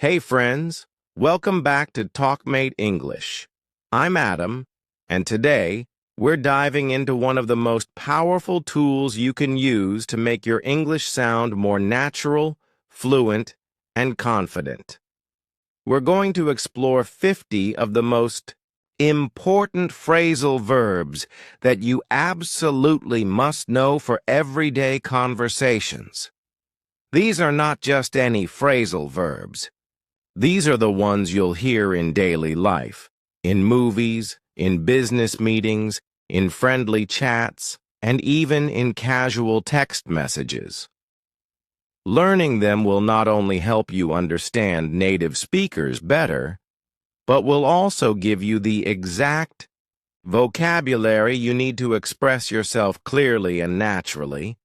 Hey friends, welcome back to TalkMate English. I'm Adam, and today we're diving into one of the most powerful tools you can use to make your English sound more natural, fluent, and confident. We're going to explore 50 of the most important phrasal verbs that you absolutely must know for everyday conversations. These are not just any phrasal verbs. These are the ones you'll hear in daily life, in movies, in business meetings, in friendly chats, and even in casual text messages. Learning them will not only help you understand native speakers better, but will also give you the exact vocabulary you need to express yourself clearly and naturally.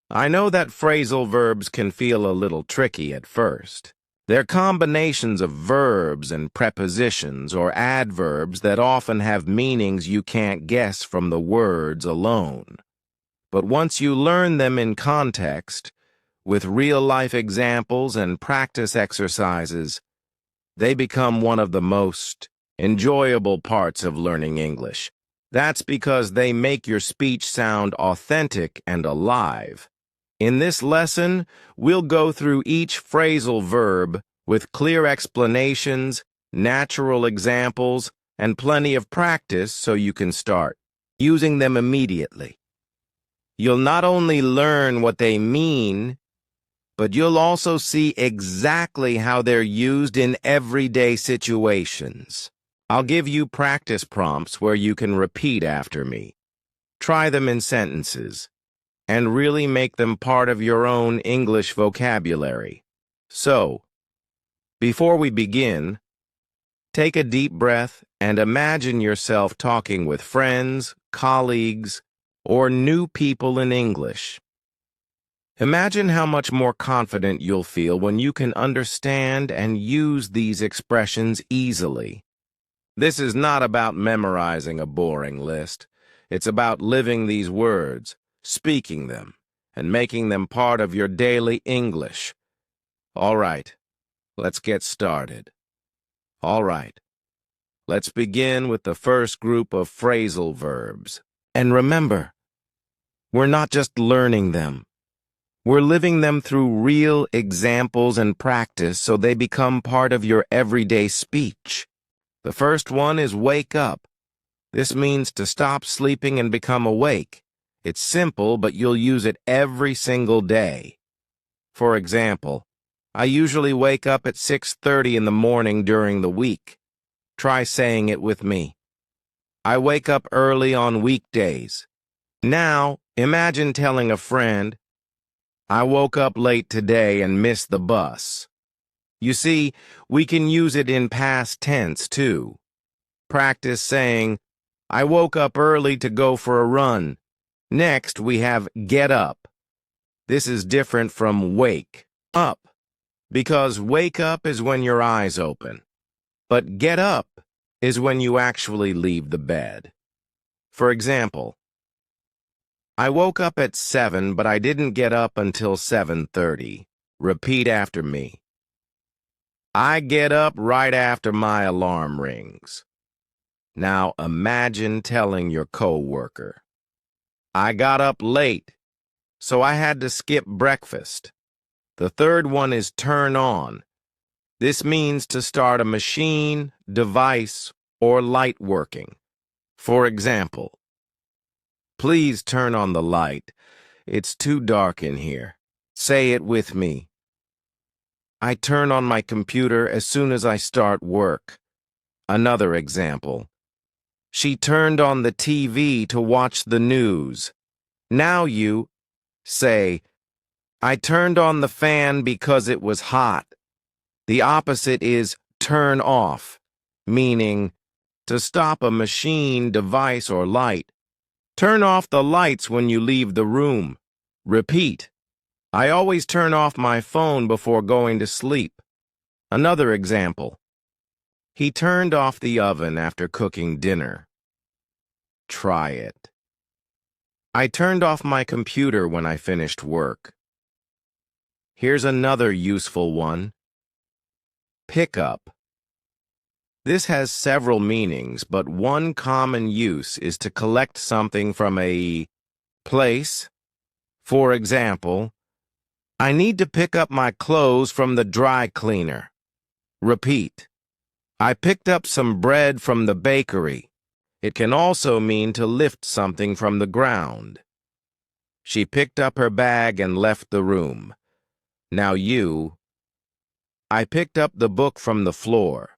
I know that phrasal verbs can feel a little tricky at first. They're combinations of verbs and prepositions or adverbs that often have meanings you can't guess from the words alone. But once you learn them in context, with real-life examples and practice exercises, they become one of the most enjoyable parts of learning English. That's because they make your speech sound authentic and alive. In this lesson, we'll go through each phrasal verb with clear explanations, natural examples, and plenty of practice so you can start using them immediately. You'll not only learn what they mean, but you'll also see exactly how they're used in everyday situations. I'll give you practice prompts where you can repeat after me. Try them in sentences, and really make them part of your own English vocabulary. So, before we begin, take a deep breath and imagine yourself talking with friends, colleagues, or new people in English. Imagine how much more confident you'll feel when you can understand and use these expressions easily. This is not about memorizing a boring list. It's about living these words, speaking them, and making them part of your daily English. All right, let's get started. All right, let's begin with the first group of phrasal verbs. And remember, we're not just learning them. We're living them through real examples and practice so they become part of your everyday speech. The first one is wake up. This means to stop sleeping and become awake. It's simple, but you'll use it every single day. For example, I usually wake up at 6:30 in the morning during the week. Try saying it with me. I wake up early on weekdays. Now, imagine telling a friend, I woke up late today and missed the bus. You see, we can use it in past tense, too. Practice saying, I woke up early to go for a run. Next, we have get up. This is different from wake up, because wake up is when your eyes open, but get up is when you actually leave the bed. For example, I woke up at 7, but I didn't get up until 7:30. Repeat after me. I get up right after my alarm rings. Now imagine telling your coworker, I got up late, so I had to skip breakfast. The third one is turn on. This means to start a machine, device, or light working. For example, please turn on the light. It's too dark in here. Say it with me. I turn on my computer as soon as I start work. Another example. She turned on the TV to watch the news. Now you say, I turned on the fan because it was hot. The opposite is turn off, meaning to stop a machine, device, or light. Turn off the lights when you leave the room. Repeat. I always turn off my phone before going to sleep. Another example. He turned off the oven after cooking dinner. Try it. I turned off my computer when I finished work. Here's another useful one. Pick up. This has several meanings, but one common use is to collect something from a place. For example, I need to pick up my clothes from the dry cleaner. Repeat. I picked up some bread from the bakery. It can also mean to lift something from the ground. She picked up her bag and left the room. Now you. I picked up the book from the floor.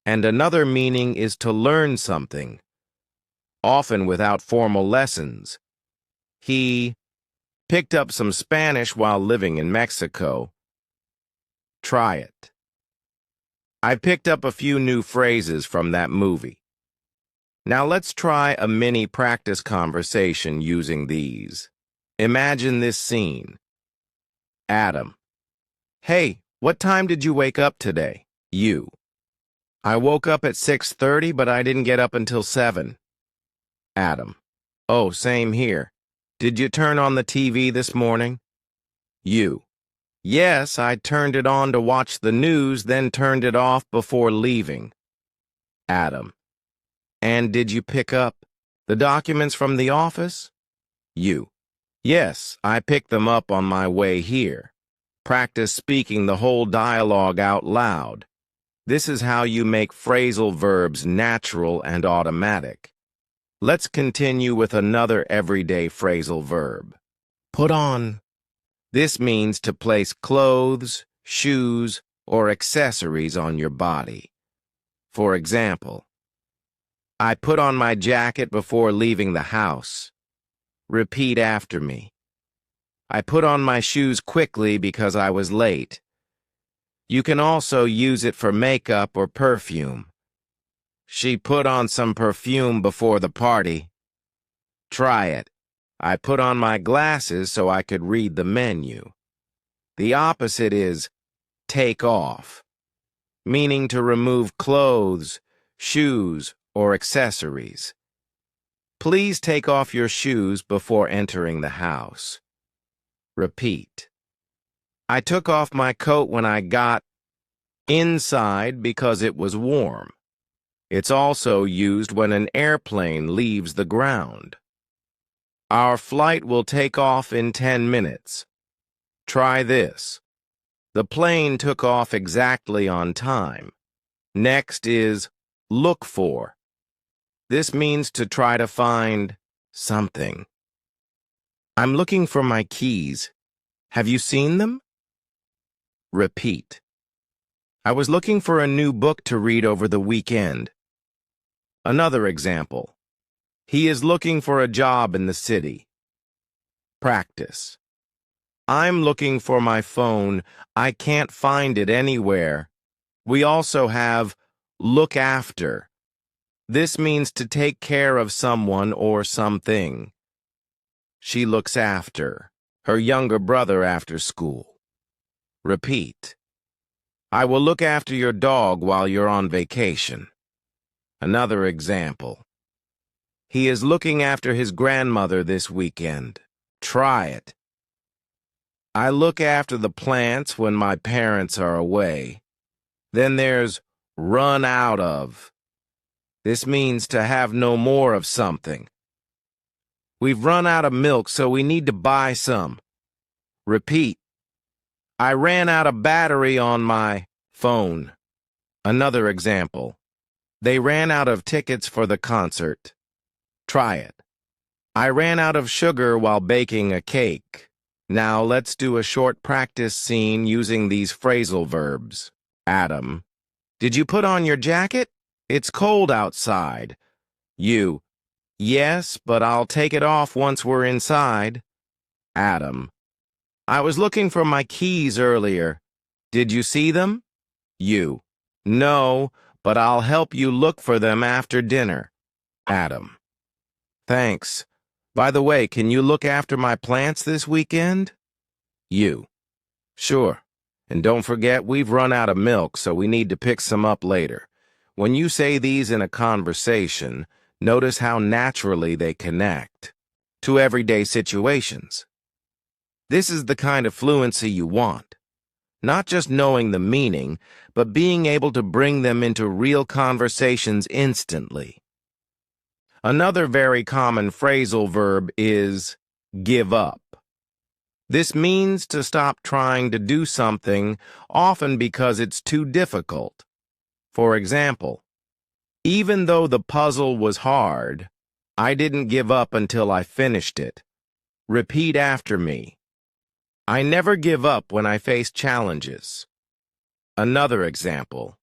And another meaning is to learn something, often without formal lessons. He picked up some Spanish while living in Mexico. Try it. I picked up a few new phrases from that movie. Now let's try a mini practice conversation using these. Imagine this scene. Adam. Hey, what time did you wake up today? You. I woke up at 6:30, but I didn't get up until 7. Adam. Oh, same here. Did you turn on the TV this morning? You. Yes, I turned it on to watch the news, then turned it off before leaving. Adam. And did you pick up the documents from the office? You. Yes, I picked them up on my way here. Practice speaking the whole dialogue out loud. This is how you make phrasal verbs natural and automatic. Let's continue with another everyday phrasal verb. Put on. This means to place clothes, shoes, or accessories on your body. For example, I put on my jacket before leaving the house. Repeat after me. I put on my shoes quickly because I was late. You can also use it for makeup or perfume. She put on some perfume before the party. Try it. I put on my glasses so I could read the menu. The opposite is take off, meaning to remove clothes, shoes, or accessories. Please take off your shoes before entering the house. Repeat. I took off my coat when I got inside because it was warm. It's also used when an airplane leaves the ground. Our flight will take off in 10 minutes. Try this. The plane took off exactly on time. Next is look for. This means to try to find something. I'm looking for my keys. Have you seen them? Repeat. I was looking for a new book to read over the weekend. Another example. He is looking for a job in the city. Practice. I'm looking for my phone. I can't find it anywhere. We also have look after. This means to take care of someone or something. She looks after her younger brother after school. Repeat. I will look after your dog while you're on vacation. Another example. He is looking after his grandmother this weekend. Try it. I look after the plants when my parents are away. Then there's run out of. This means to have no more of something. We've run out of milk, so we need to buy some. Repeat. I ran out of battery on my phone. Another example. They ran out of tickets for the concert. Try it. I ran out of sugar while baking a cake. Now let's do a short practice scene using these phrasal verbs. Adam. Did you put on your jacket? It's cold outside. You. Yes, but I'll take it off once we're inside. Adam. I was looking for my keys earlier. Did you see them? You. No, but I'll help you look for them after dinner. Adam. Thanks. By the way, can you look after my plants this weekend? You. Sure. And don't forget, we've run out of milk, so we need to pick some up later. When you say these in a conversation, notice how naturally they connect to everyday situations. This is the kind of fluency you want. Not just knowing the meaning, but being able to bring them into real conversations instantly. Another very common phrasal verb is give up. This means to stop trying to do something, often because it's too difficult. For example, even though the puzzle was hard, I didn't give up until I finished it. Repeat after me. I never give up when I face challenges. Another example.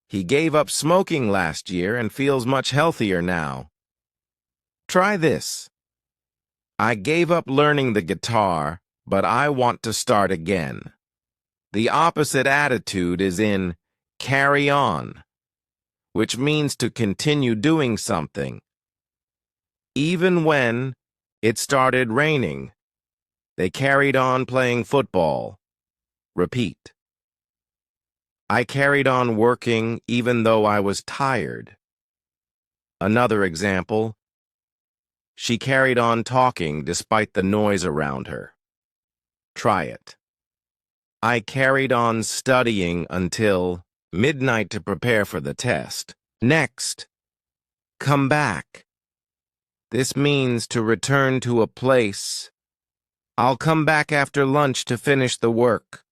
He gave up smoking last year and feels much healthier now. Try this. I gave up learning the guitar, but I want to start again. The opposite attitude is in carry on, which means to continue doing something. Even when it started raining, they carried on playing football. Repeat. I carried on working even though I was tired. Another example. She carried on talking despite the noise around her. Try it. I carried on studying until midnight to prepare for the test. Next, come back. This means to return to a place. I'll come back after lunch to finish the work.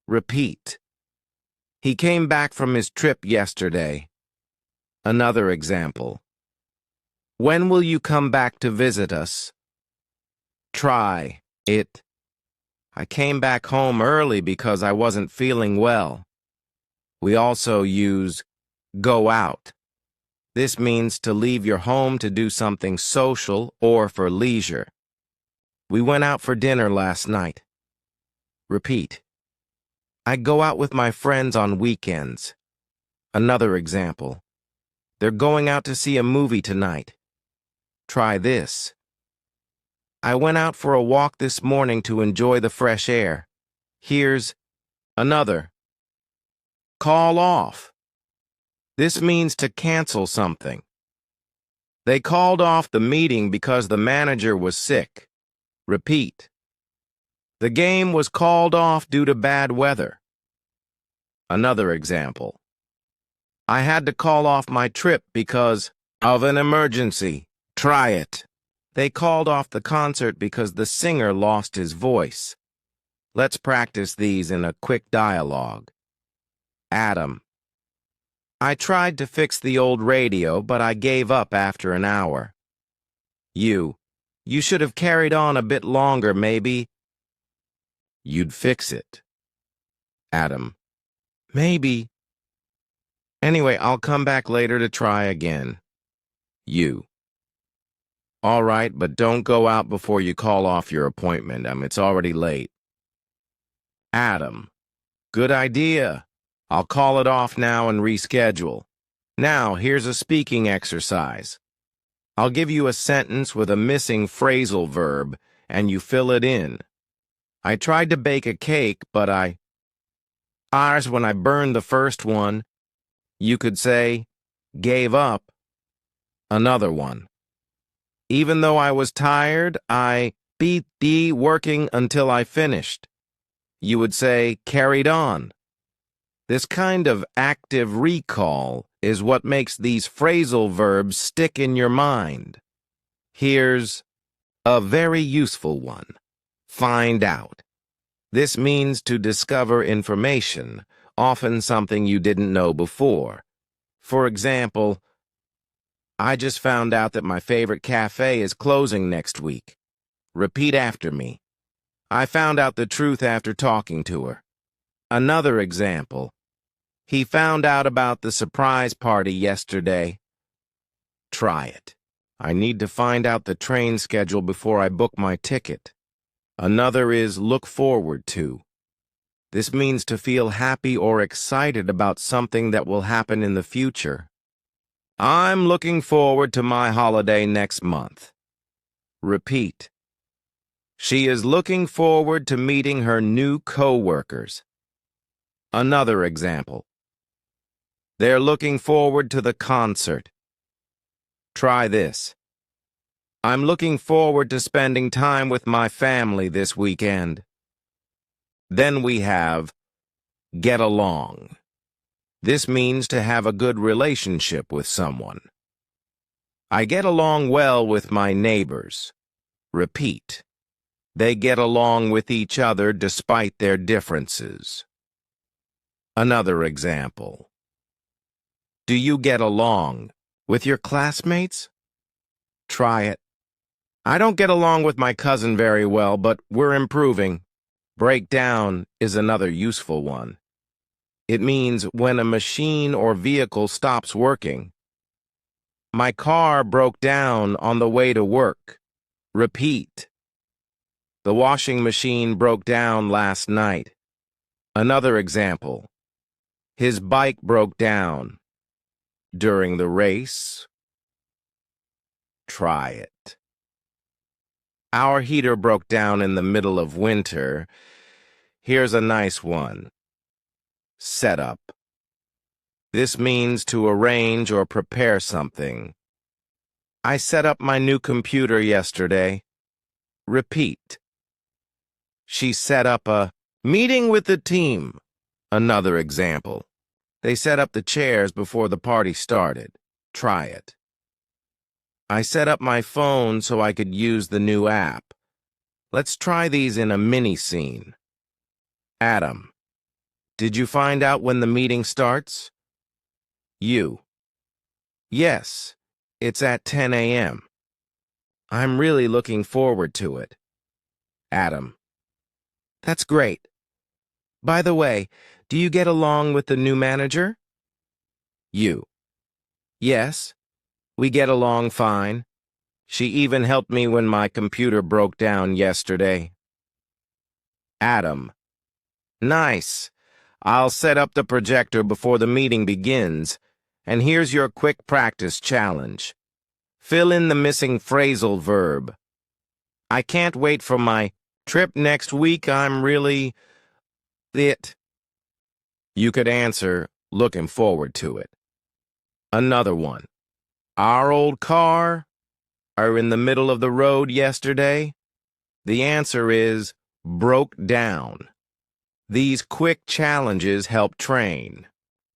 Repeat. He came back from his trip yesterday. Another example. When will you come back to visit us? Try it. I came back home early because I wasn't feeling well. We also use go out. This means to leave your home to do something social or for leisure. We went out for dinner last night. Repeat. I go out with my friends on weekends. Another example. They're going out to see a movie tonight. Try this. I went out for a walk this morning to enjoy the fresh air. Here's another. Call off. This means to cancel something. They called off the meeting because the manager was sick. Repeat. The game was called off due to bad weather. Another example. I had to call off my trip because of an emergency. Try it. They called off the concert because the singer lost his voice. Let's practice these in a quick dialogue. Adam. I tried to fix the old radio, but I gave up after an hour. You should have carried on a bit longer, maybe. You'd fix it. Adam. Maybe. Anyway, I'll come back later to try again. You. All right, but don't go out before you call off your appointment. It's already late. Adam. Good idea. I'll call it off now and reschedule. Now, here's a speaking exercise. I'll give you a sentence with a missing phrasal verb, and you fill it in. I tried to bake a cake, but ours when I burned the first one. You could say, gave up. Another one. Even though I was tired, I beat working until I finished. You would say, carried on. This kind of active recall is what makes these phrasal verbs stick in your mind. Here's a very useful one. Find out. This means to discover information, often something you didn't know before. For example, I just found out that my favorite cafe is closing next week. Repeat after me. I found out the truth after talking to her. Another example. He found out about the surprise party yesterday. Try it. I need to find out the train schedule before I book my ticket. Another is look forward to. This means to feel happy or excited about something that will happen in the future. I'm looking forward to my holiday next month. Repeat. She is looking forward to meeting her new co-workers. Another example. They're looking forward to the concert. Try this. I'm looking forward to spending time with my family this weekend. Then we have get along. This means to have a good relationship with someone. I get along well with my neighbors. Repeat. They get along with each other despite their differences. Another example. Do you get along with your classmates? Try it. I don't get along with my cousin very well, but we're improving. Break down is another useful one. It means when a machine or vehicle stops working. My car broke down on the way to work. Repeat. The washing machine broke down last night. Another example. His bike broke down. During the race. Try it. Our heater broke down in the middle of winter. Here's a nice one. Set up. This means to arrange or prepare something. I set up my new computer yesterday. Repeat. She set up a meeting with the team. Another example. They set up the chairs before the party started. Try it. I set up my phone so I could use the new app. Let's try these in a mini scene. Adam. Did you find out when the meeting starts? You. Yes, it's at 10 a.m. I'm really looking forward to it. Adam. That's great. By the way, do you get along with the new manager? You. Yes, we get along fine. She even helped me when my computer broke down yesterday. Adam. Nice. I'll set up the projector before the meeting begins, and here's your quick practice challenge. Fill in the missing phrasal verb. I can't wait for my trip next week. I'm really it. You could answer, looking forward to it. Another one. Our old car are in the middle of the road yesterday. The answer is broke down. These quick challenges help train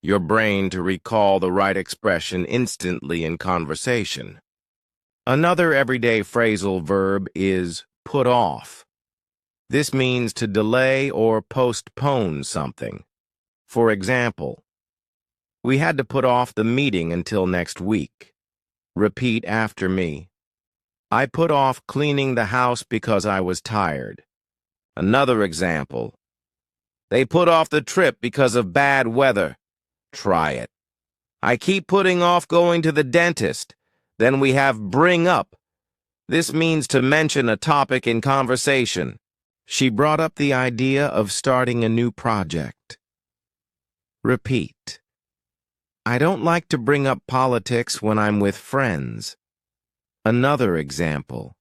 your brain to recall the right expression instantly in conversation. Another everyday phrasal verb is put off. This means to delay or postpone something. For example, we had to put off the meeting until next week. Repeat after me. I put off cleaning the house because I was tired. Another example. They put off the trip because of bad weather. Try it. I keep putting off going to the dentist. Then we have bring up. This means to mention a topic in conversation. She brought up the idea of starting a new project. Repeat. I don't like to bring up politics when I'm with friends. Another example.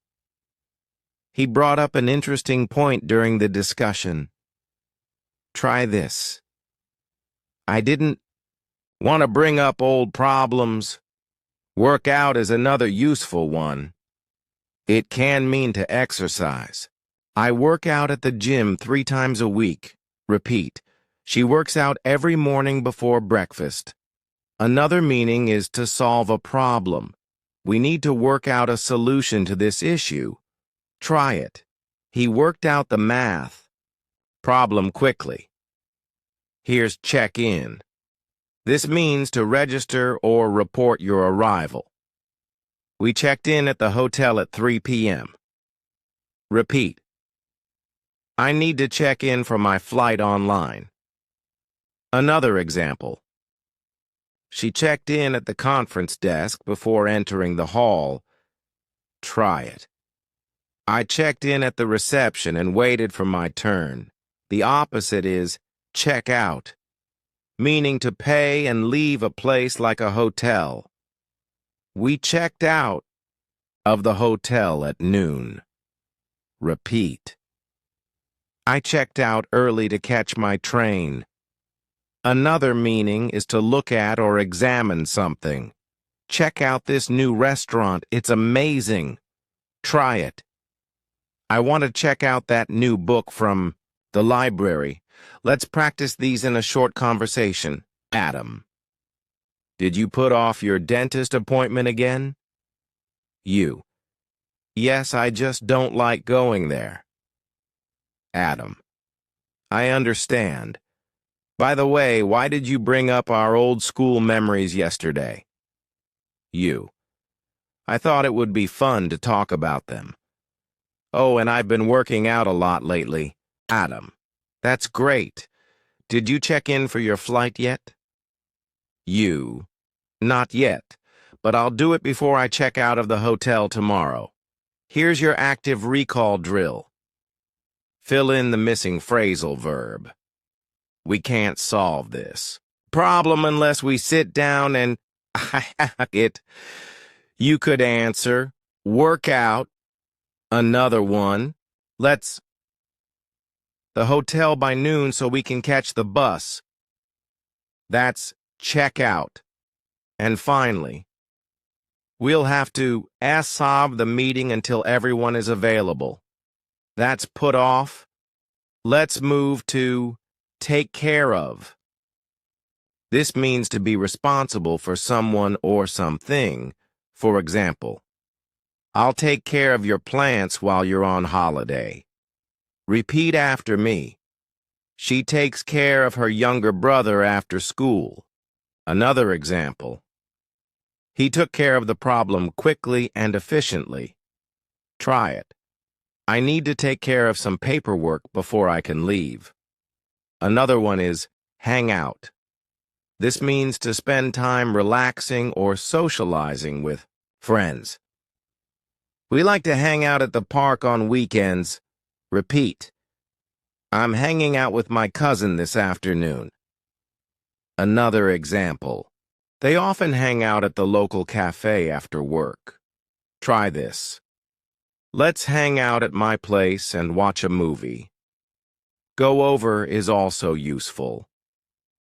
He brought up an interesting point during the discussion. Try this. I didn't want to bring up old problems. Work out is another useful one. It can mean to exercise. I work out at the gym 3 times a week. Repeat. She works out every morning before breakfast. Another meaning is to solve a problem. We need to work out a solution to this issue. Try it. He worked out the math problem quickly. Here's check in. This means to register or report your arrival. We checked in at the hotel at 3 p.m. Repeat. I need to check in for my flight online. Another example. She checked in at the conference desk before entering the hall. Try it. I checked in at the reception and waited for my turn. The opposite is check out, meaning to pay and leave a place like a hotel. We checked out of the hotel at noon. Repeat. I checked out early to catch my train. Another meaning is to look at or examine something. Check out this new restaurant. It's amazing. Try it. I want to check out that new book from The library. Let's practice these in a short conversation. Adam. Did you put off your dentist appointment again? You. Yes, I just don't like going there. Adam. I understand. By the way, why did you bring up our old school memories yesterday? You. I thought it would be fun to talk about them. Oh, and I've been working out a lot lately. Adam. That's great. Did you check in for your flight yet? You. Not yet, but I'll do it before I check out of the hotel tomorrow. Here's your active recall drill. Fill in the missing phrasal verb. We can't solve this problem unless we sit down and hack it. You could answer, work out. Another one. The hotel by noon so we can catch the bus. That's check out. And finally, we'll have to solve the meeting until everyone is available. That's put off. Let's move to take care of. This means to be responsible for someone or something. For example, I'll take care of your plants while you're on holiday. Repeat after me. She takes care of her younger brother after school. Another example. He took care of the problem quickly and efficiently. Try it. I need to take care of some paperwork before I can leave. Another one is hang out. This means to spend time relaxing or socializing with friends. We like to hang out at the park on weekends. Repeat. I'm hanging out with my cousin this afternoon. Another example. They often hang out at the local cafe after work. Try this. Let's hang out at my place and watch a movie. Go over is also useful.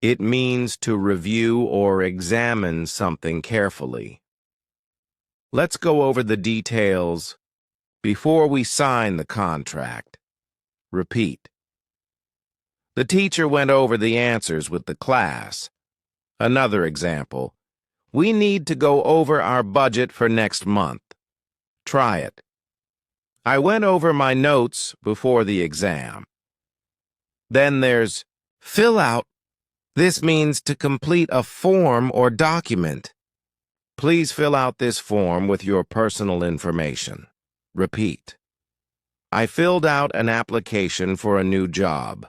It means to review or examine something carefully. Let's go over the details before we sign the contract. Repeat. The teacher went over the answers with the class. Another example. We need to go over our budget for next month. Try it. I went over my notes before the exam. Then there's fill out. This means to complete a form or document. Please fill out this form with your personal information. Repeat. I filled out an application for a new job.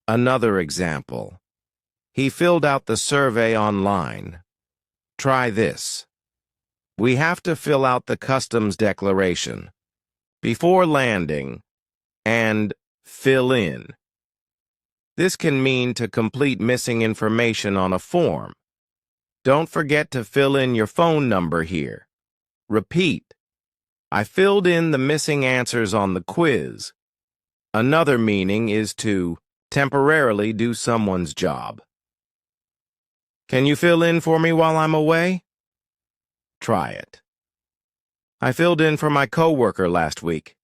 Another example. He filled out the survey online. Try this. We have to fill out the customs declaration before landing and fill in. This can mean to complete missing information on a form. Don't forget to fill in your phone number here. Repeat. I filled in the missing answers on the quiz. Another meaning is to temporarily do someone's job. Can you fill in for me while I'm away? Try it. I filled in for my coworker last week.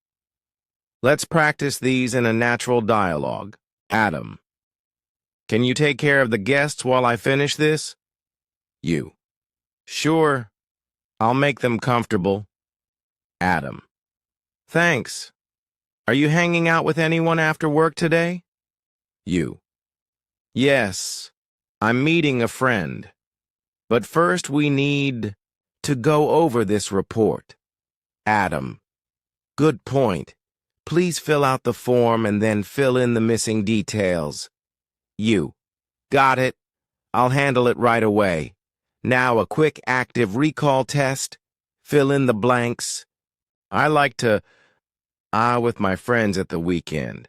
Let's practice these in a natural dialogue. Adam. Can you take care of the guests while I finish this? You. Sure. I'll make them comfortable. Adam. Thanks. Are you hanging out with anyone after work today? You. Yes. I'm meeting a friend. But first we need to go over this report. Adam. Good point. Please fill out the form and then fill in the missing details. You. Got it. I'll handle it right away. Now a quick active recall test. Fill in the blanks. I like to with my friends at the weekend.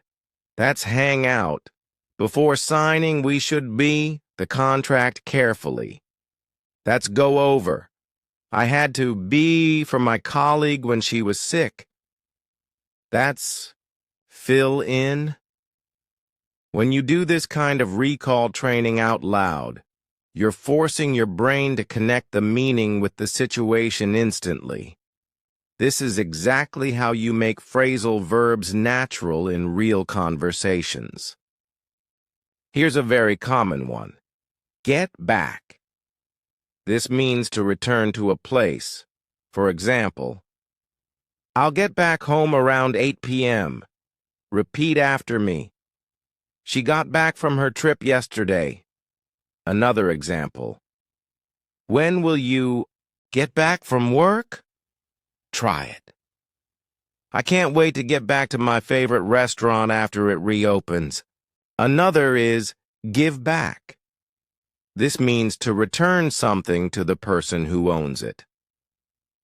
That's hang out. Before signing, we should the contract carefully. That's go over. I had to be for my colleague when she was sick. That's fill in. When you do this kind of recall training out loud, you're forcing your brain to connect the meaning with the situation instantly. This is exactly how you make phrasal verbs natural in real conversations. Here's a very common one. Get back. This means to return to a place. For example, I'll get back home around 8 p.m. Repeat after me. She got back from her trip yesterday. Another example. When will you get back from work? Try it. I can't wait to get back to my favorite restaurant after it reopens. Another is give back. This means to return something to the person who owns it.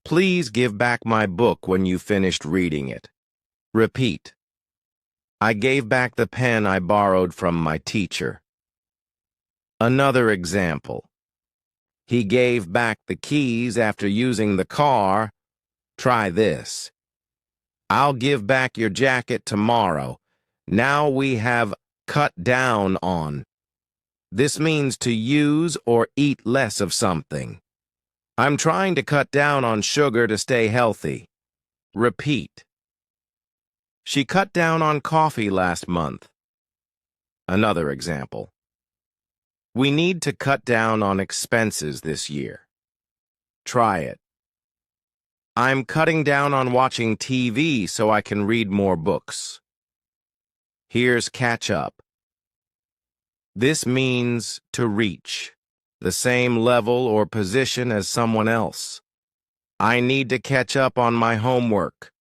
Please give back my book when you finished reading it. Repeat. I gave back the pen I borrowed from my teacher. Another example. He gave back the keys after using the car. Try this. I'll give back your jacket tomorrow. Now we have cut down on. This means to use or eat less of something. I'm trying to cut down on sugar to stay healthy. Repeat. She cut down on coffee last month. Another example. We need to cut down on expenses this year. Try it. I'm cutting down on watching TV so I can read more books. Here's catch up. This means to reach the same level or position as someone else. I need to catch up on my homework.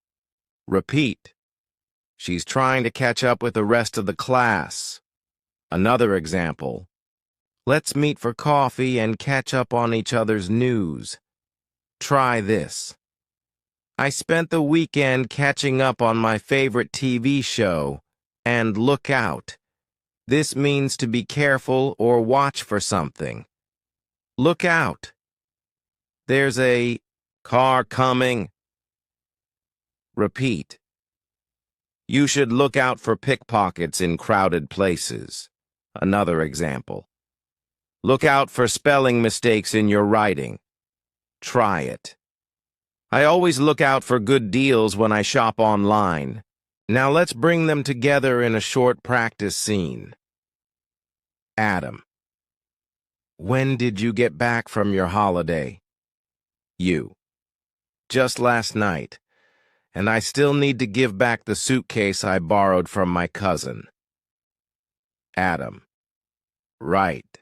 Repeat. She's trying to catch up with the rest of the class. Another example. Let's meet for coffee and catch up on each other's news. Try this. I spent the weekend catching up on my favorite TV show, and look out. This means to be careful or watch for something. Look out. There's a car coming. Repeat. You should look out for pickpockets in crowded places. Another example. Look out for spelling mistakes in your writing. Try it. I always look out for good deals when I shop online. Now let's bring them together in a short practice scene. Adam. When did you get back from your holiday? You. Just last night, and I still need to give back the suitcase I borrowed from my cousin. Adam. Right.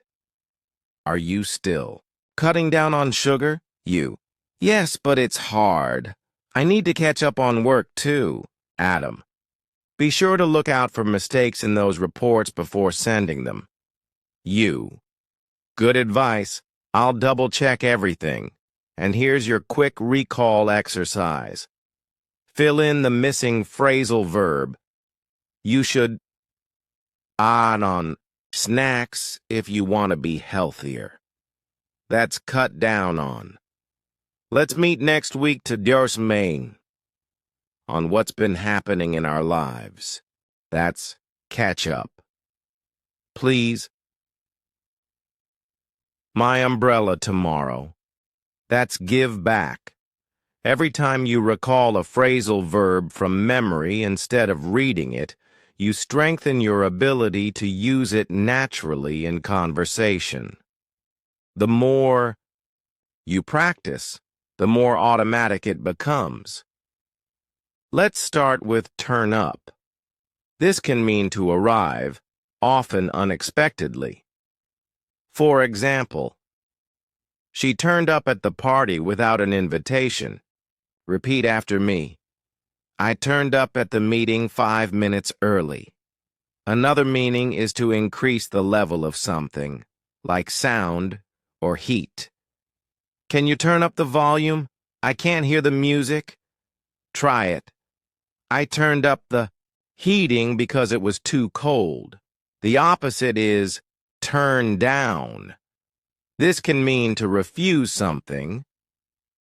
Are you still cutting down on sugar? You. Yes, but it's hard. I need to catch up on work too. Adam. Be sure to look out for mistakes in those reports before sending them. You. Good advice. I'll double-check everything. And here's your quick recall exercise. Fill in the missing phrasal verb. You should add on snacks if you want to be healthier. That's cut down on. Let's meet next week to TalkMate on what's been happening in our lives. That's catch up. Please. My umbrella tomorrow. That's give back. Every time you recall a phrasal verb from memory instead of reading it, you strengthen your ability to use it naturally in conversation. The more you practice, the more automatic it becomes. Let's start with turn up. This can mean to arrive, often unexpectedly. For example, she turned up at the party without an invitation. Repeat after me. I turned up at the meeting 5 minutes early. Another meaning is to increase the level of something, like sound or heat. Can you turn up the volume? I can't hear the music. Try it. I turned up the heating because it was too cold. The opposite is turn down. This can mean to refuse something.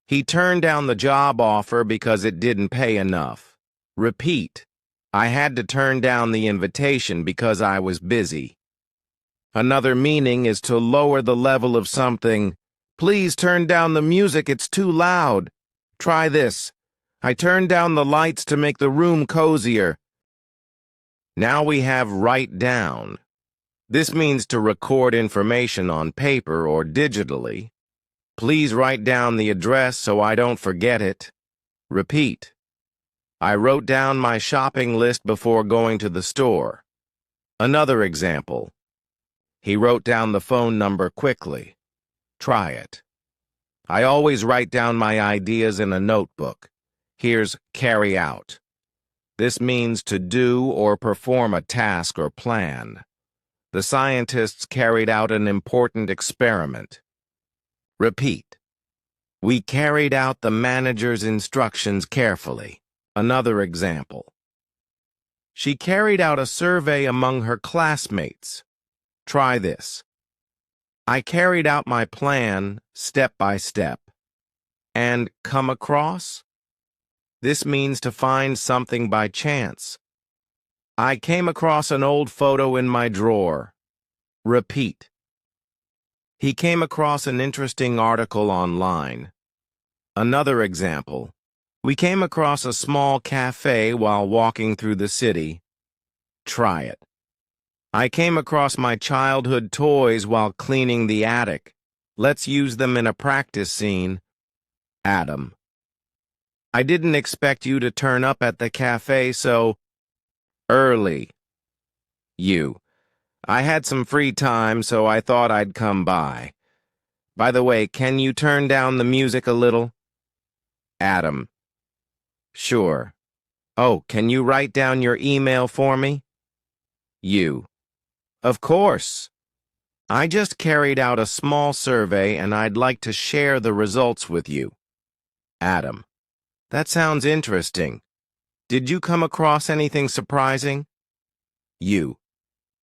He turned down the job offer because it didn't pay enough. Repeat. I had to turn down the invitation because I was busy. Another meaning is to lower the level of something. Please turn down the music, it's too loud. Try this. I turned down the lights to make the room cozier. Now we have write down. This means to record information on paper or digitally. Please write down the address so I don't forget it. Repeat. I wrote down my shopping list before going to the store. Another example. He wrote down the phone number quickly. Try it. I always write down my ideas in a notebook. Here's carry out. This means to do or perform a task or plan. The scientists carried out an important experiment. Repeat. We carried out the manager's instructions carefully. Another example. She carried out a survey among her classmates. Try this. I carried out my plan step by step. And come across? This means to find something by chance. I came across an old photo in my drawer. Repeat. He came across an interesting article online. Another example. We came across a small cafe while walking through the city. Try it. I came across my childhood toys while cleaning the attic. Let's use them in a practice scene. Adam. I didn't expect you to turn up at the cafe so early. You. I had some free time, so I thought I'd come by. By the way, can you turn down the music a little? Adam. Sure. Oh, can you write down your email for me? You. Of course. I just carried out a small survey and I'd like to share the results with you. Adam. That sounds interesting. Did you come across anything surprising? You.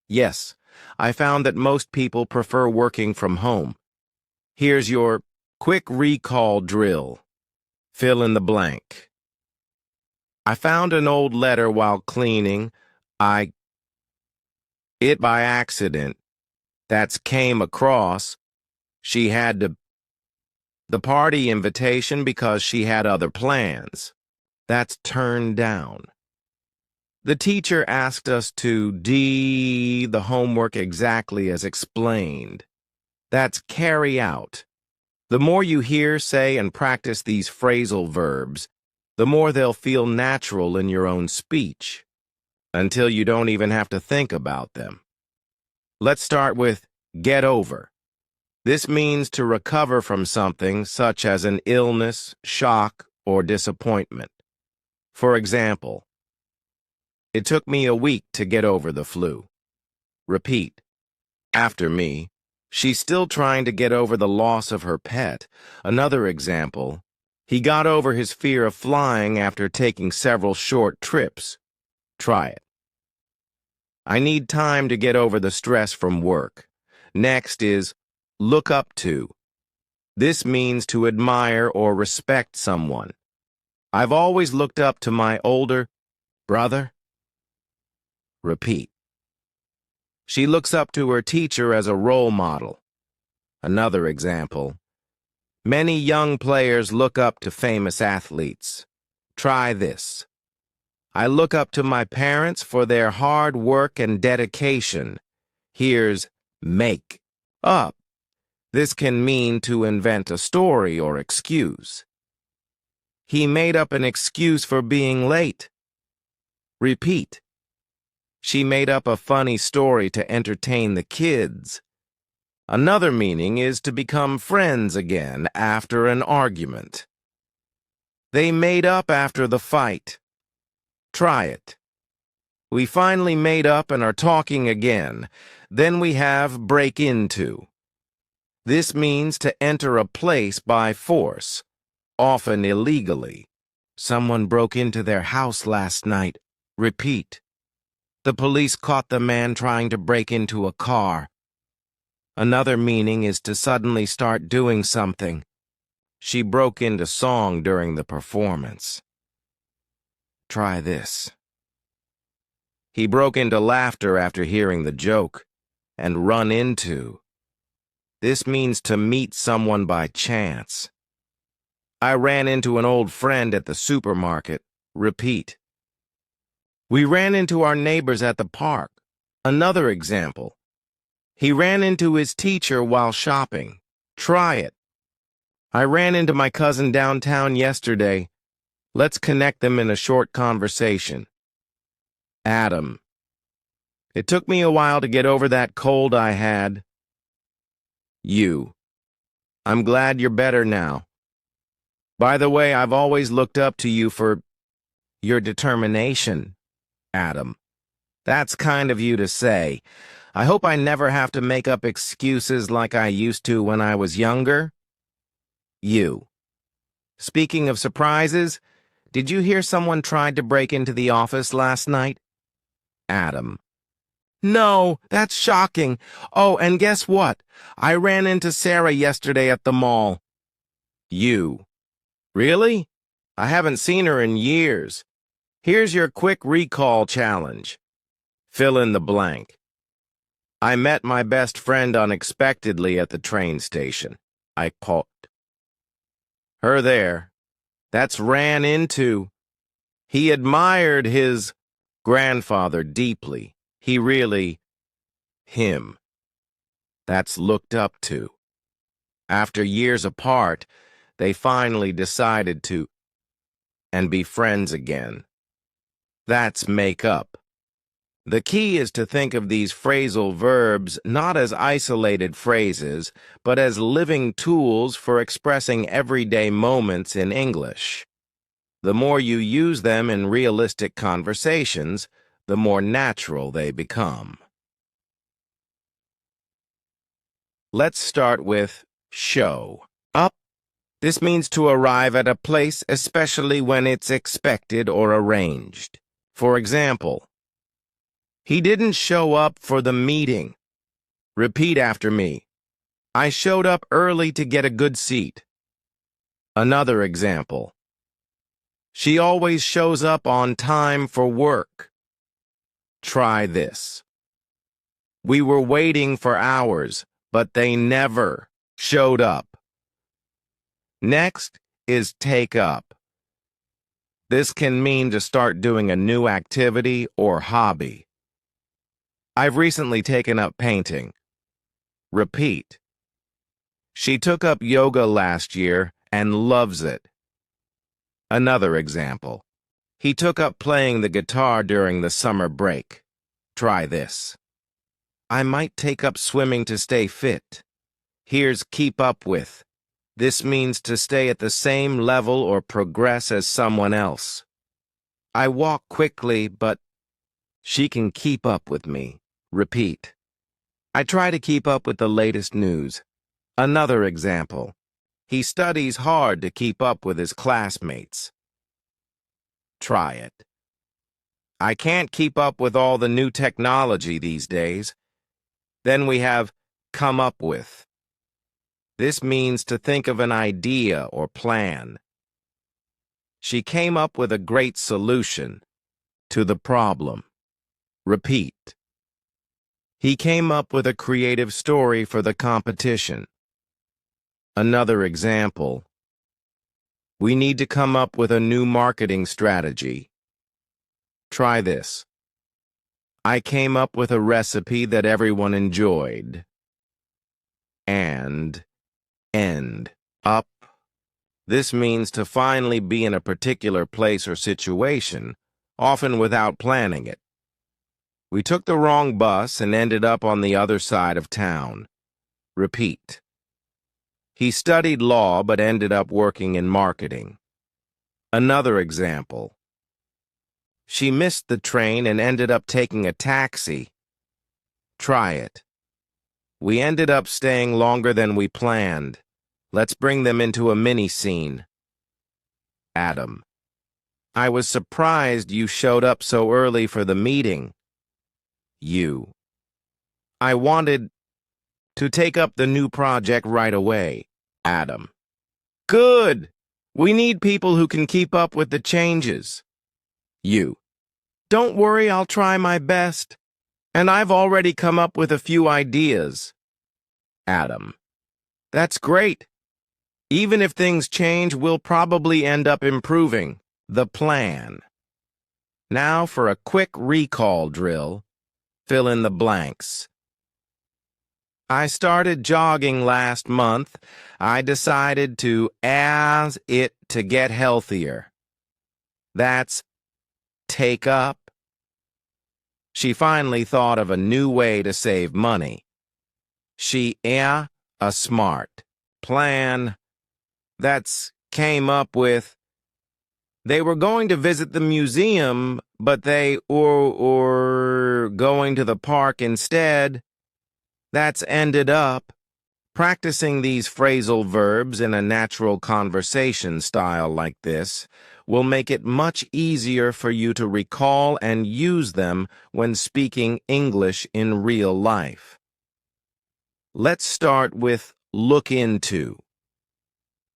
Yes, I found that most people prefer working from home. Here's your quick recall drill. Fill in the blank. I found an old letter while cleaning. It by accident. That's came across. She had to. The party invitation because she had other plans. That's turned down. The teacher asked us to do the homework exactly as explained. That's carry out. The more you hear, say, and practice these phrasal verbs, the more they'll feel natural in your own speech, until you don't even have to think about them. Let's start with get over. This means to recover from something such as an illness, shock, or disappointment. For example, it took me a week to get over the flu. Repeat. After me. She's still trying to get over the loss of her pet. Another example. He got over his fear of flying after taking several short trips. Try it. I need time to get over the stress from work. Next is look up to. This means to admire or respect someone. I've always looked up to my older brother. Repeat. She looks up to her teacher as a role model. Another example. Many young players look up to famous athletes. Try this. I look up to my parents for their hard work and dedication. Here's make up. This can mean to invent a story or excuse. He made up an excuse for being late. Repeat. She made up a funny story to entertain the kids. Another meaning is to become friends again after an argument. They made up after the fight. Try it. We finally made up and are talking again. Then we have break into. This means to enter a place by force, often illegally. Someone broke into their house last night. Repeat. The police caught the man trying to break into a car. Another meaning is to suddenly start doing something. She broke into song during the performance. Try this. He broke into laughter after hearing the joke, and run into. This means to meet someone by chance. I ran into an old friend at the supermarket. Repeat. We ran into our neighbors at the park. Another example. He ran into his teacher while shopping. Try it. I ran into my cousin downtown yesterday. Let's connect them in a short conversation. Adam. It took me a while to get over that cold I had. You. I'm glad you're better now. By the way, I've always looked up to you for your determination, Adam. That's kind of you to say. I hope I never have to make up excuses like I used to when I was younger. You. Speaking of surprises, did you hear someone tried to break into the office last night? Adam. No, that's shocking. Oh, and guess what? I ran into Sarah yesterday at the mall. You. Really? I haven't seen her in years. Here's your quick recall challenge. Fill in the blank. I met my best friend unexpectedly at the train station. I caught her there. That's ran into. He admired his grandfather deeply. He really, him. That's looked up to. After years apart, they finally decided to and be friends again. That's make up. The key is to think of these phrasal verbs not as isolated phrases, but as living tools for expressing everyday moments in English. The more you use them in realistic conversations, the more natural they become. Let's start with show up. This means to arrive at a place, especially when it's expected or arranged. For example, he didn't show up for the meeting. Repeat after me. I showed up early to get a good seat. Another example. She always shows up on time for work. Try this. We were waiting for hours, but they never showed up. Next is take up. This can mean to start doing a new activity or hobby. I've recently taken up painting. Repeat. She took up yoga last year and loves it. Another example. He took up playing the guitar during the summer break. Try this. I might take up swimming to stay fit. Here's keep up with. This means to stay at the same level or progress as someone else. I walk quickly, but she can keep up with me. Repeat. I try to keep up with the latest news. Another example. He studies hard to keep up with his classmates. Try it. I can't keep up with all the new technology these days. Then we have come up with. This means to think of an idea or plan. She came up with a great solution to the problem. Repeat. He came up with a creative story for the competition. Another example. We need to come up with a new marketing strategy. Try this. I came up with a recipe that everyone enjoyed. And end up. This means to finally be in a particular place or situation, often without planning it. We took the wrong bus and ended up on the other side of town. Repeat. He studied law but ended up working in marketing. Another example. She missed the train and ended up taking a taxi. Try it. We ended up staying longer than we planned. Let's bring them into a mini-scene. Adam. I was surprised you showed up so early for the meeting. You. I wanted to take up the new project right away. Adam. Good. We need people who can keep up with the changes. You. Don't worry, I'll try my best. And I've already come up with a few ideas. Adam. That's great. Even if things change, we'll probably end up improving the plan. Now for a quick recall drill. Fill in the blanks. I started jogging last month. I decided to as it to get healthier. That's take up. She finally thought of a new way to save money. She a smart plan. That's came up with. They were going to visit the museum, but they or going to the park instead. That's ended up. Practicing these phrasal verbs in a natural conversation style like this will make it much easier for you to recall and use them when speaking English in real life. Let's start with look into.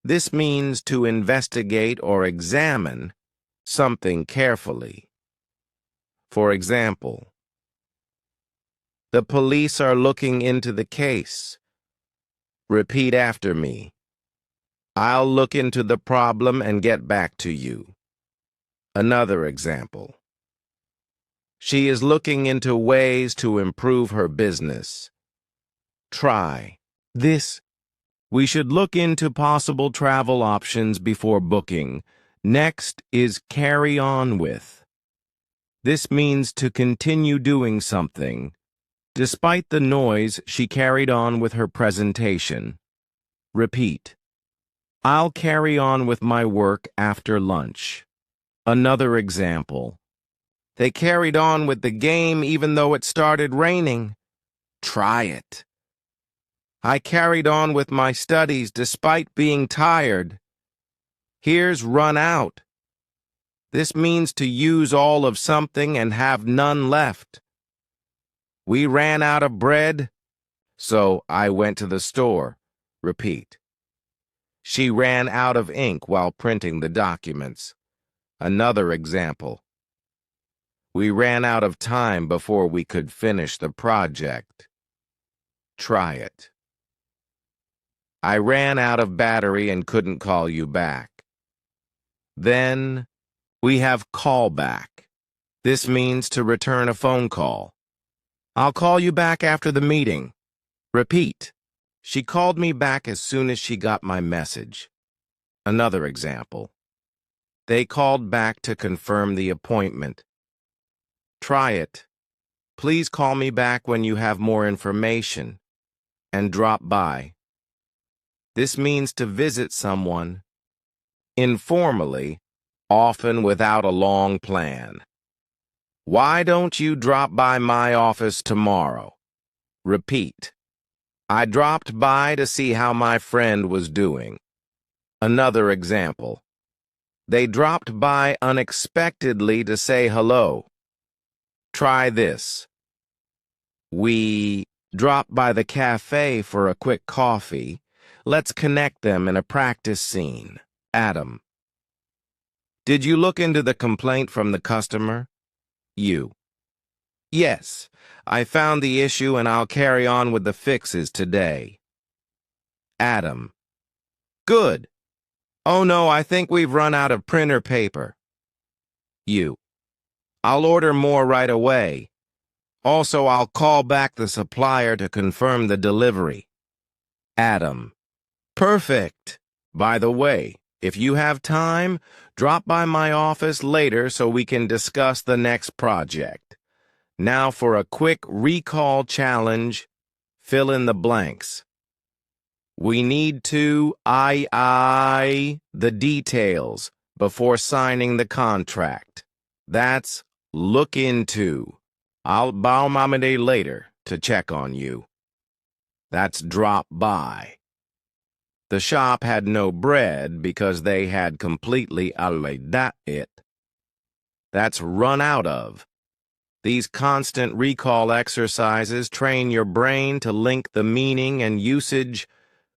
This means to investigate or examine something carefully. For example, the police are looking into the case. Repeat after me. I'll look into the problem and get back to you. Another example. She is looking into ways to improve her business. Try this. We should look into possible travel options before booking. Next is carry on with. This means to continue doing something. Despite the noise, she carried on with her presentation. Repeat. I'll carry on with my work after lunch. Another example. They carried on with the game even though it started raining. Try it. I carried on with my studies despite being tired. Here's run out. This means to use all of something and have none left. We ran out of bread, so I went to the store. Repeat. She ran out of ink while printing the documents. Another example. We ran out of time before we could finish the project. Try it. I ran out of battery and couldn't call you back. Then we have call back. This means to return a phone call. I'll call you back after the meeting. Repeat. She called me back as soon as she got my message. Another example. They called back to confirm the appointment. Try it. Please call me back when you have more information. And drop by. This means to visit someone. Informally, often without a long plan. Why don't you drop by my office tomorrow? Repeat. I dropped by to see how my friend was doing. Another example. They dropped by unexpectedly to say hello. Try this. We dropped by the cafe for a quick coffee. Let's connect them in a practice scene. Adam. Did you look into the complaint from the customer? You. Yes, I found the issue and I'll carry on with the fixes today. Adam. Good. Oh no, I think we've run out of printer paper. You. I'll order more right away. Also, I'll call back the supplier to confirm the delivery. Adam. Perfect. By the way, if you have time, drop by my office later so we can discuss the next project. Now for a quick recall challenge, fill in the blanks. We need to the details before signing the contract. That's look into. I'll bow my day later to check on you. That's drop by. The shop had no bread because they had completely it. That's run out of. These constant recall exercises train your brain to link the meaning and usage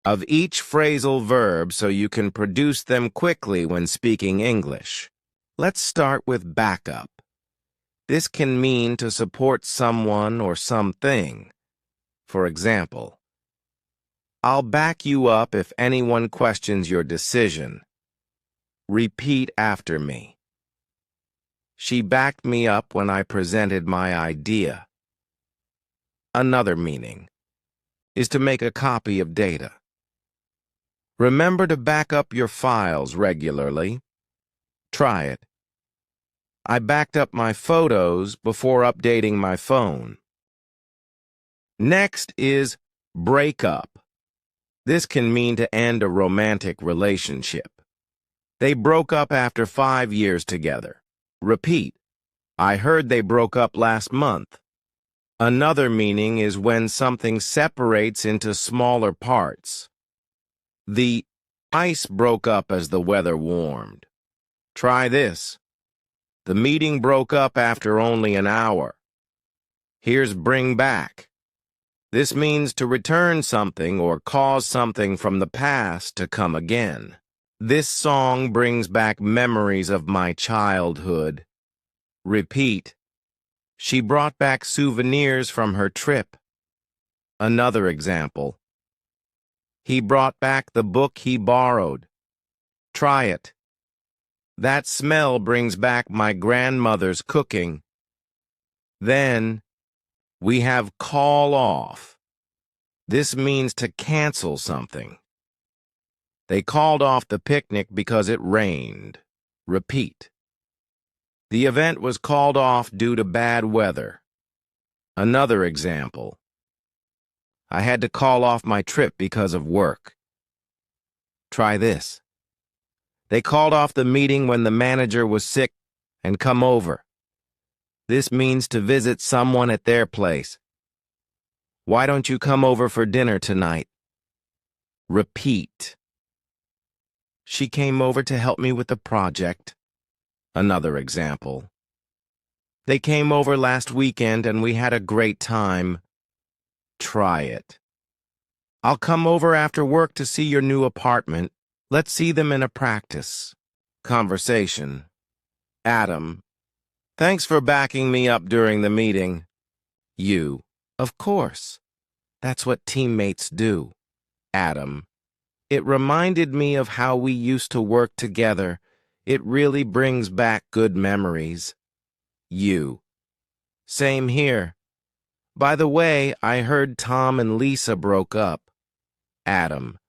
of each phrasal verb so you can produce them quickly when speaking English. Let's start with backup. This can mean to support someone or something. For example, I'll back you up if anyone questions your decision. Repeat after me. She backed me up when I presented my idea. Another meaning is to make a copy of data. Remember to back up your files regularly. Try it. I backed up my photos before updating my phone. Next is break up. This can mean to end a romantic relationship. They broke up after 5 years together. Repeat. I heard they broke up last month. Another meaning is when something separates into smaller parts. The ice broke up as the weather warmed. Try this. The meeting broke up after only an hour. Here's bring back. This means to return something or cause something from the past to come again. This song brings back memories of my childhood. Repeat. She brought back souvenirs from her trip. Another example. He brought back the book he borrowed. Try it. That smell brings back my grandmother's cooking. Then, we have call off. This means to cancel something. They called off the picnic because it rained. Repeat. The event was called off due to bad weather. Another example. I had to call off my trip because of work. Try this. They called off the meeting when the manager was sick and come over. This means to visit someone at their place. Why don't you come over for dinner tonight? Repeat. She came over to help me with the project. Another example. They came over last weekend and we had a great time. Try it. I'll come over after work to see your new apartment. Let's see them in a practice. Conversation. Adam. Thanks for backing me up during the meeting. You. Of course. That's what teammates do. Adam. It reminded me of how we used to work together. It really brings back good memories. You. Same here. By the way, I heard Tom and Lisa broke up. Adam.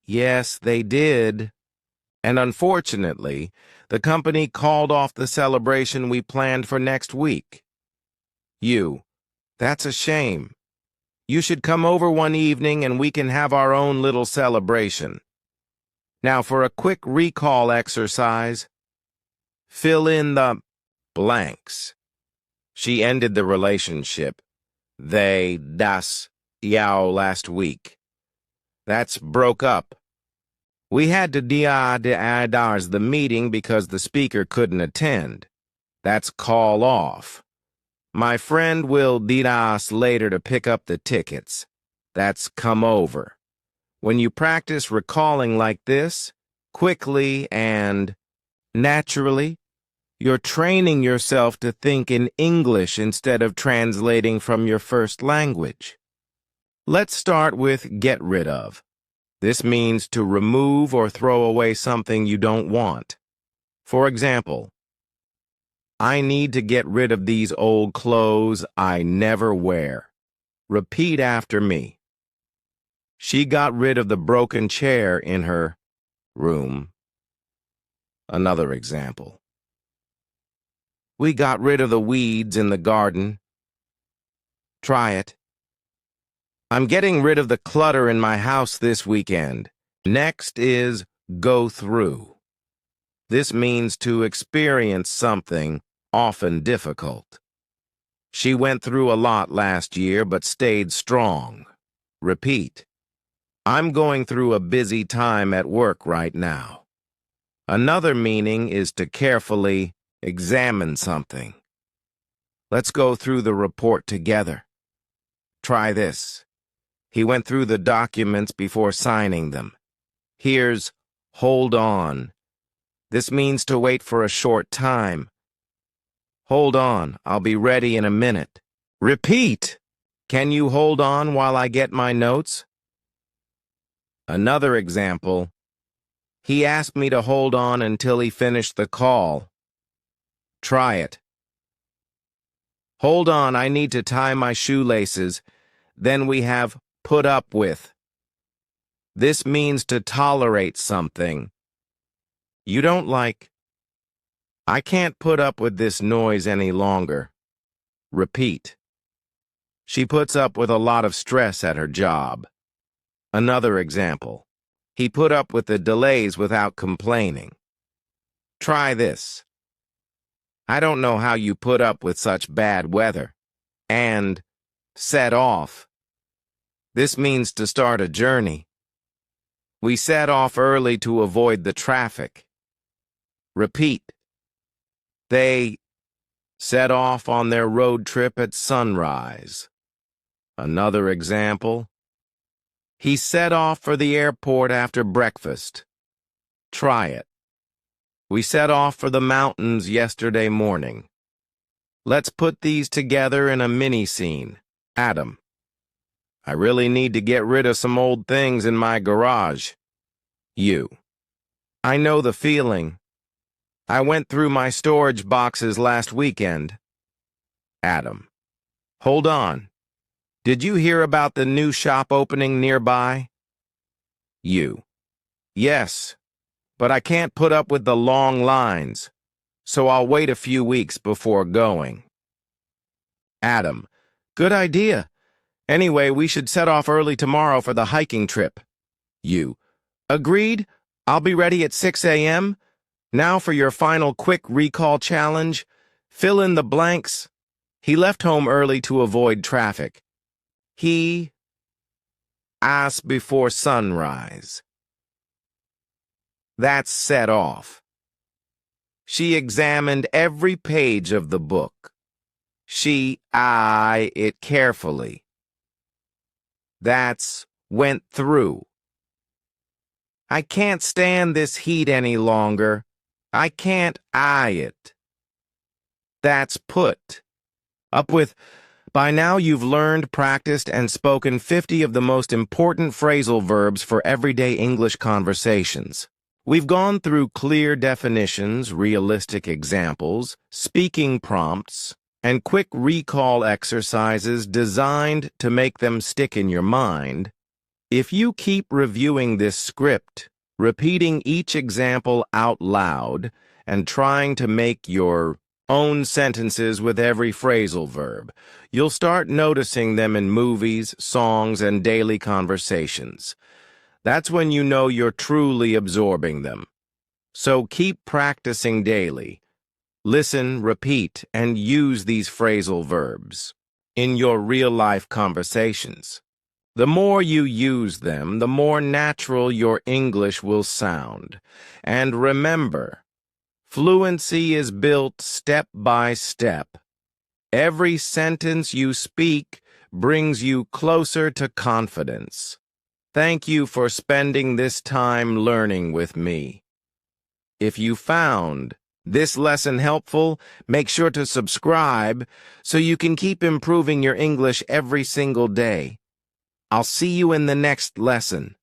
Yes, they did. And unfortunately, the company called off the celebration we planned for next week. You. That's a shame. You should come over one evening and we can have our own little celebration. Now for a quick recall exercise. Fill in the blanks. She ended the relationship. They, das, yao last week. That's broke up. We had to dars the meeting because the speaker couldn't attend. That's call off. My friend will us later to pick up the tickets. That's come over. When you practice recalling like this, quickly and naturally, you're training yourself to think in English instead of translating from your first language. Let's start with get rid of. This means to remove or throw away something you don't want. For example, I need to get rid of these old clothes I never wear. Repeat after me. She got rid of the broken chair in her room. Another example. We got rid of the weeds in the garden. Try it. I'm getting rid of the clutter in my house this weekend. Next is go through. This means to experience something, often difficult. She went through a lot last year but stayed strong. Repeat. I'm going through a busy time at work right now. Another meaning is to carefully examine something. Let's go through the report together. Try this. He went through the documents before signing them. Here's hold on. This means to wait for a short time. Hold on, I'll be ready in a minute. Repeat! Can you hold on while I get my notes? Another example, he asked me to hold on until he finished the call. Try it. Hold on, I need to tie my shoelaces. Then we have put up with. This means to tolerate something. You don't like. I can't put up with this noise any longer. Repeat. She puts up with a lot of stress at her job. Another example. He put up with the delays without complaining. Try this. I don't know how you put up with such bad weather. And set off. This means to start a journey. We set off early to avoid the traffic. Repeat. They set off on their road trip at sunrise. Another example. He set off for the airport after breakfast. Try it. We set off for the mountains yesterday morning. Let's put these together in a mini-scene. Adam. I really need to get rid of some old things in my garage. You. I know the feeling. I went through my storage boxes last weekend. Adam. Hold on. Did you hear about the new shop opening nearby? You. Yes, but I can't put up with the long lines, so I'll wait a few weeks before going. Adam. Good idea. Anyway, we should set off early tomorrow for the hiking trip. You. Agreed. I'll be ready at 6 a.m. Now for your final quick recall challenge. Fill in the blanks. He left home early to avoid traffic. He asked before sunrise. That's set off. She examined every page of the book. She eyed it carefully. That's went through. I can't stand this heat any longer. I can't eye it. That's put up with. By now you've learned, practiced, and spoken 50 of the most important phrasal verbs for everyday English conversations. We've gone through clear definitions, realistic examples, speaking prompts, and quick recall exercises designed to make them stick in your mind. If you keep reviewing this script, repeating each example out loud, and trying to make your own sentences with every phrasal verb, you'll start noticing them in movies, songs, and daily conversations. That's when you know you're truly absorbing them. So keep practicing daily. Listen, repeat, and use these phrasal verbs in your real-life conversations. The more you use them, the more natural your English will sound. And remember, fluency is built step by step. Every sentence you speak brings you closer to confidence. Thank you for spending this time learning with me. If you found this lesson helpful, make sure to subscribe so you can keep improving your English every single day. I'll see you in the next lesson.